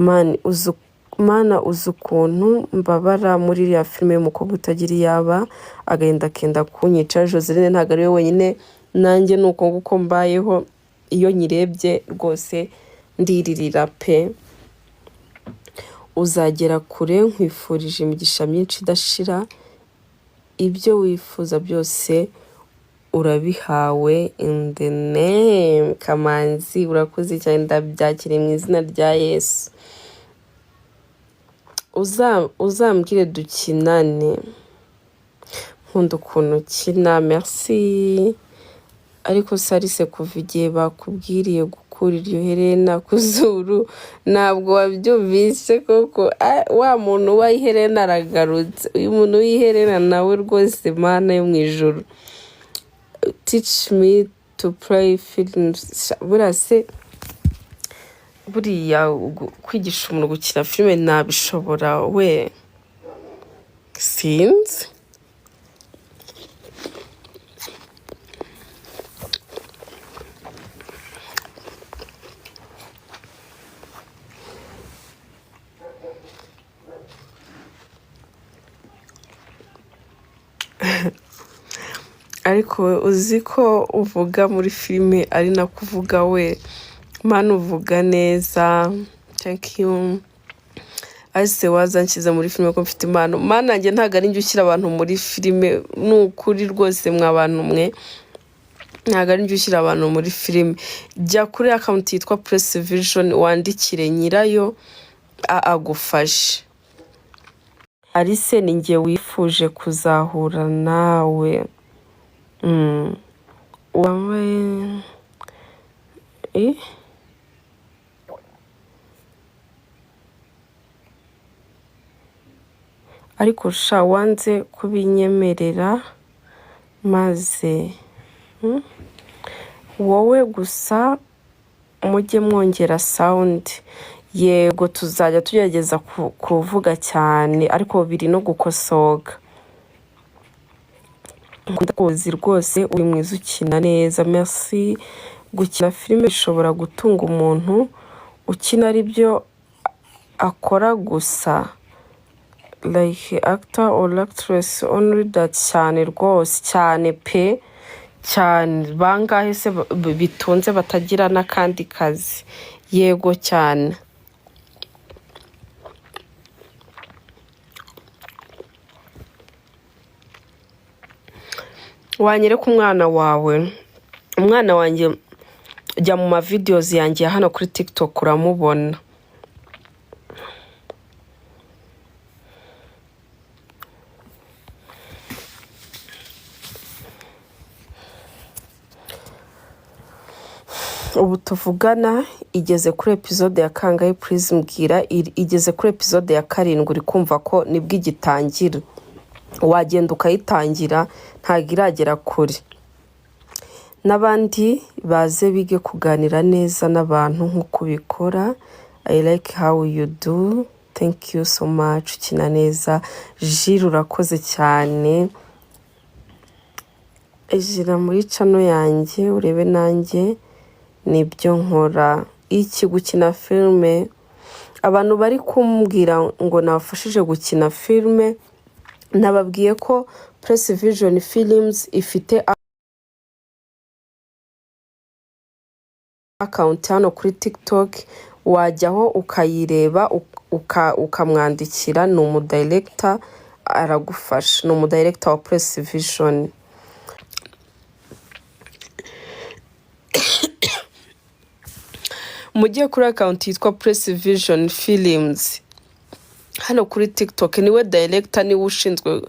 mana uzi ukuntu mbabara muri iriya filime y'umukobwa utagira iyaba agahinda kenda kunyica. Joseline ntabwo ari we wenyine, nanjye ni uko nguko mbayeho, iyo nyirebye rwose ndiririra pe. Uzagera kure, nkwifurije imigisha myinshi idashira, ibyo wifuza byose urabihawe in the name. Kamanzi urakoze cyane, ndabyakiriye mu izina rya Yesu. Uzambwire dukinane, nkunda ukuntu ukina, merci. Ariko Sarise, kuva igihe bakubwiriye gukura iryo herena ku zuru ntabwo wabyumvise koko. Wa muntu w'iherena aragarutse, uyu muntu w'iherena nawe rwose Mana yo mu ijuru, teach me to play films. Buriya kwigisha umuntu gukina filime nabishobora we, sinzi. Ariko uzi ko uvuga muri filime ari nakuvuga we, Mana uvuga neza, thank you. Ase wazanshyize muri filime ko mfite impano. Mana njye ntabwo ari njye ushyira abantu muri filime, ni ukuri rwose mwa bantu mwe, ntabwo ari njye ushyira abantu muri filime. Jya kuri account yitwa Press Vision wandikire nyirayo agufashe. Arise ni njye wifuje kuzahura nawe. Wambaye ariko sha wanze kubinyemerera maze wowe gusa mujye mwongera sound. Yego tuzajya tugerageza kuvuga cyane, ariko biri no gukosoga. Ndakuzi rwose, uri mwiza, ukina neza, merci. Gukina filime bishobora gutunga umuntu, ukina ari byo akora gusa, like actor or actress only that. Cyane rwose, cyane pe, cyane. Bangahe se bitunze batagira n'akandi kazi? Yego cyane. Wanyereka umwana wawe? Umwana wanjye jya mu ma videos yanjye hano kuri TikTok uramubona. Ubu tuvugana igeze kuri episode ya kangahe? Please mbwira. Igeze kuri episode ya 7, uri kumva ko nibwo igitangira. Wagenda ukayitangira, ntabwo iragera kure. N'abandi baze bige kuganira neza n'abantu nk'uko ubikora. I like how you do, thank you so much. Ukina neza Jire, urakoze cyane. Ejira muri channel yanjye urebe nanjye nibyo nkora. Iki gukina filme, abantu bari kumbwira ngo nafashije gukina filme, nababwiye ko Press Vision Films ifite account hano kuri TikTok. Wajyaho ukayireba ukamwandikira, ni umudirector aragufasha, ni umudirector wa Press Vision. Mujye kuri account yitwa Press Vision Films hano kuri TikTok. Niwe director, niwe ushinzwe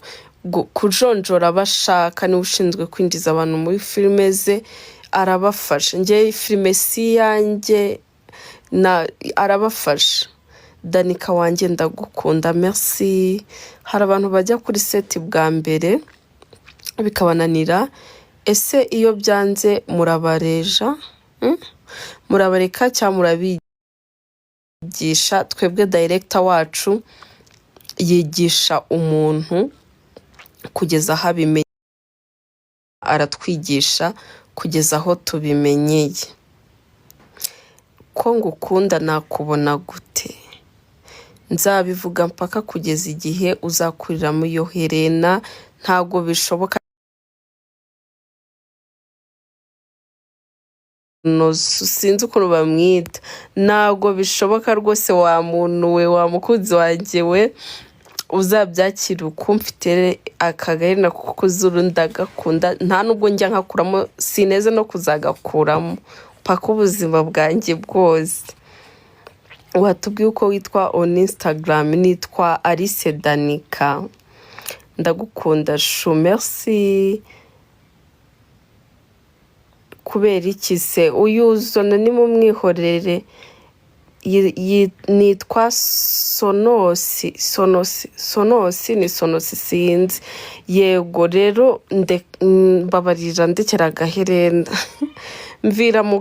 kujonjora abashaka, niwe ushinzwe kwinjiza abantu muri filime ze, arabafasha. Njye filime si yanjye, arabafasha. Danika wanjye ndagukunda, merci. Hari abantu bajya kuri set bwa mbere bikabananira, ese iyo byanze murabareja? Murabareka cyangwa murabigisha? Twebwe director wacu yigisha umuntu kugeza aho abimenye, aratwigisha kugeza aho tubimenyeye. Ko ngukunda nakubona gute? nzabivuga mpaka kugeza igihe uzakurira mu iyo herena, ntago bishoboka. Sinzi ukuntu bamwita, ntago bishoboka rwose. Wa muntu we, wa mukunzi wanjye we, uzabyakira uko mfite aka gaherena kuko zuru ndagakunda, nta nubwo njya nkakuramo, sineze no kuzagakuramo paka ubuzima bwanjye bwose. Watubwiye uko witwa on Instagram? Nitwa Alice Danica. Ndagukunda shu, merci. Kubera iki se uyuzana ni mu mwihorere? Nitwa Sonosi ni Sonosi sinzi. Yego rero mbabarira ndekera agaherena. mvira mu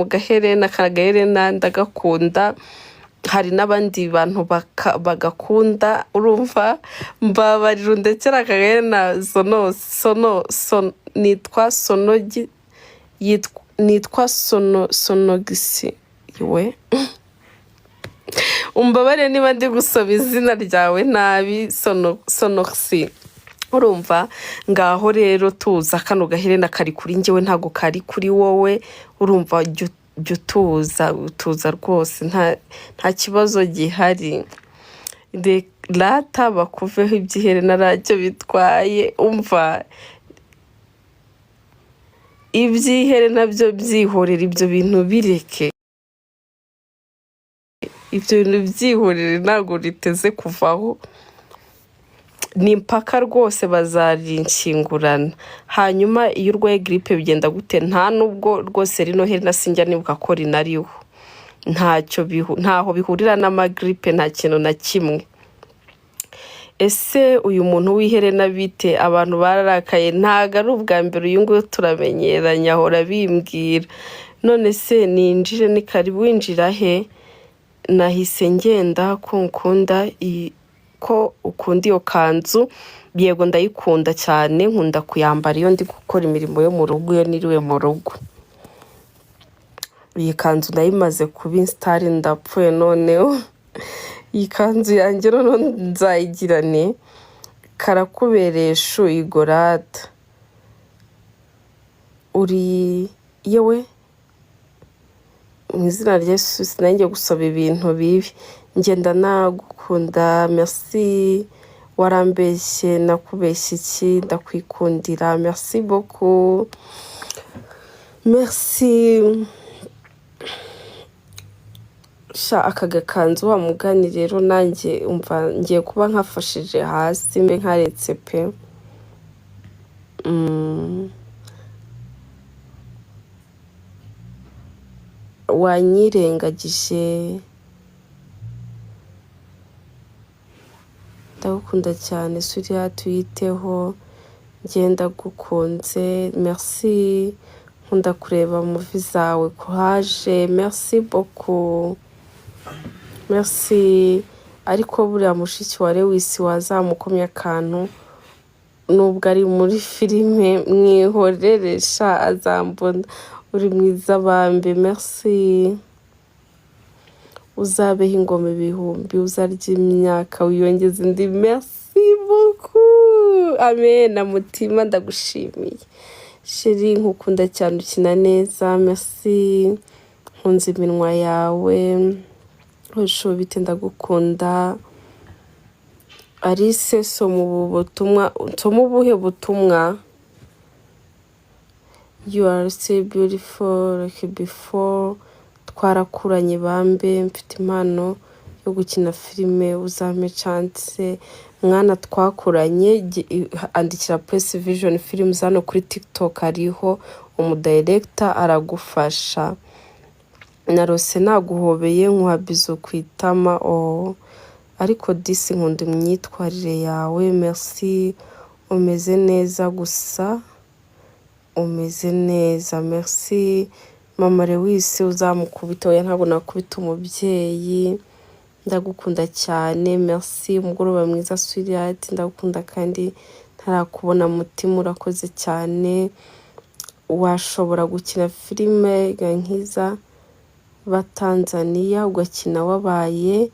gaherena, kagaherena ndagakunda. Hari n'abandi bantu bagakunda, urumva? Mbabarira ndekera agaherena. Nitwa Sonogi, nitwa Sonogisi we. Umbabare niba ndi gusoma izina ryawe nabi, Sonoxi. Urumva? Ngaho rero tuza, kano gaherena kari kuri njyewe ntago kari kuri wowe. Urumva? Tuza rwose, nta kibazo gihari. Rata bakuveho ibyiherena racyo bitwaye. Umva, ibyiherena byo byihorera, ibyo bintu bireke. Ibyo bintu byihorere, ntago riteze kuvaho. Ni mpaka rwose bazarinshingurana. Hanyuma iyo urwaye gripe bigenda gute? Nta nubwo rwose rino herena sinjya nibuka ko rinariho. Ntaho bihurira n'amagripe, nta kintu na kimwe. Ese uyu muntu w'iherena bite? Abantu bararakaye, ntago ari ubwa mbere uyu nguyu turamenyeranye, ahora bimbwira. None se ninjire? Ni karibu. Winjira he? Nahise ngenda ko ukunda iyo kanzu. Yego ndayikunda cyane, nkunda kuyambara iyo ndi gukora imirimo yo mu rugo, iyo niriwe mu rugo. Iyi kanzu nayimaze kuba install, ndapfuye noneho. Iyi kanzu yanjye none nzayigirane. Karakubereye shu Igorata. Uri yewe, mu izina rya Yesu sinangiye gusaba ibintu bibi. Ngenda nagukunda, merci. Warambeshye, nakubeshye iki? Ndakwikundira, merci beaucoup. Merci. Sha aka gakanzu wa mugani rero nanjye umva ngiye kuba nkafashije hasi, mbe nkaretse pe. Wanyirengagije. Ndagukunda cyane, suriya tuyiteho. Ngenda gukunze, merci. Nkunda kureba movie zawe, courage, merci beaucoup. Merci. Ariko buriya mushiki wa Lewis wazamukomye akantu, nubwo ari muri filime, mwihoreresha azambona. Uri mwiza bambe, merci. Uzabeho ingoma ibihumbi, uzarya imyaka, wiyongeze indi, merci beaucoup. Amen. Mutima ndagushimiye sheri, nkukunda cyane, ukina neza, merci. Nkunze iminwa yawe, usho bite, ndagukunda. Alice, soma ubuhe butumwa? You are so beautiful like before. Twarakuranye bambe, mfite impano yo gukina filime, uzampe chance. Mwana twakuranye, andikira Press Vision Films hano kuri TikTok, ariho umudirector aragufasha. Narose naguhobeye nkuhabizo kwitama. Ariko disi nkunda imyitwarire yawe, merci. Umeze neza gusa, umeze neza, merci. Mama Lewis uzamukubita, oya ntabwo nakubita umubyeyi. Ndagukunda cyane, merci. Umugoroba mwiza sweetheart, ndagukunda kandi ntarakubona mutima, urakoze cyane. Washobora gukina filime nkiza ba Tanzania ugakina wabaye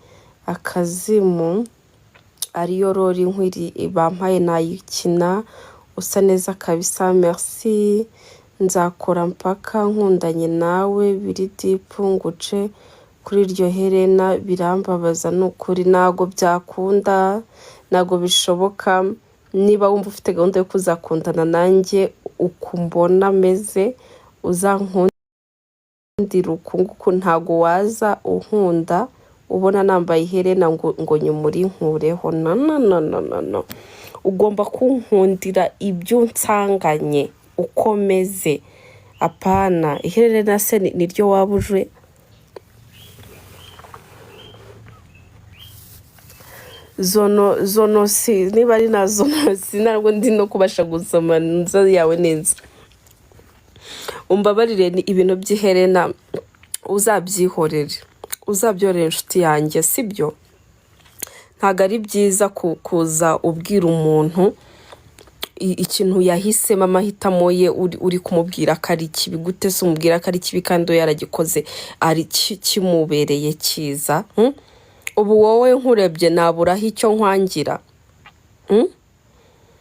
Akazimu ariyo rori nkwiri bampaye nayikina, usa neza kabisa, merci. Nzakora mpaka nkundanye nawe biri deep, nguce kuri iryo herena birambabaza nukuri, nago byakunda, nago bishoboka. Niba wumva ufite gahunda yo kuzakundana nanjye ukumbona meze, uzankundira ukunguku, ntago waza unkunda ubona nambaye iherena ngo nyumuri nkureho. No. Ugomba kunkundira ibyo nsanganye ukomeze. Apana iherena se niryo wabuje. Zono si niba ari na zono sinarwo ndi no kubasha gusoma nza yawe neza. Umbabarire ni ibintu by'iherena uzabyorere inshuti yanjye, sibyo? Ntago ari byiza kuza ubwira umuntu ikintu yahisemo, amahitamo ye, uri kumubwira ko ari kibi. Gute se umubwira ko ari kibi kandi yaragikoze ari kimubereye cyiza? Ubu wowe nkurebye naburaho icyo nkwangira?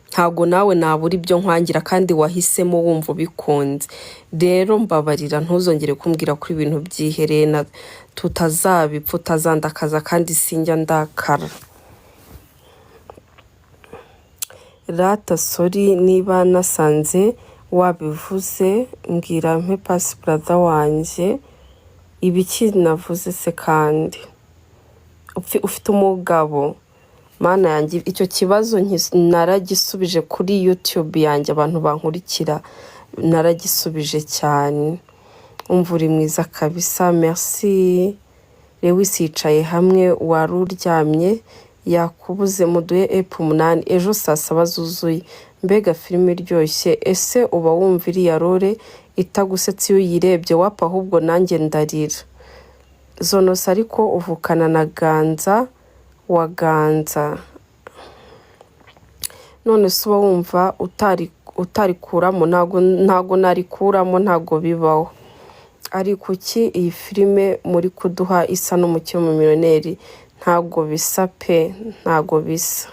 Ntago nawe nabura ibyo nkwangira kandi wahisemo wumva bikunze. Rero mbabarira ntuzongere kumbwira kuri ibintu by'iherena, tutazabipfa, utazandakaza kandi sinjya ndakara. Rata sorry niba nasanze wabivuze, mbwira mpe pass brother wanjye. Ibiki navuze se kandi? Ufite umugabo? Mana yanjye icyo kibazo naragisubije kuri YouTube yanjye, abantu bankurikira naragisubije cyane. Umva uri mwiza kabisa, merci. Lewis yicaye hamwe, wari uryamye yakubuze, muduhe ep8 ejo saa 7 zuzuye. Mbega filime iryoshye. Ese uba wumva iriya role itagusetse iyo uyirebye? Wapa ahubwo nanjye ndarira. Zonos ariko uvukana na Ganza wa Ganza, none se uba wumva utarikuramo? Ntago narikuramo, ntago bibaho. Ari kuki iyi filime muri kuduha isa n'umukino mu miliyoneri? Ntago bisa pe, ntago bisa.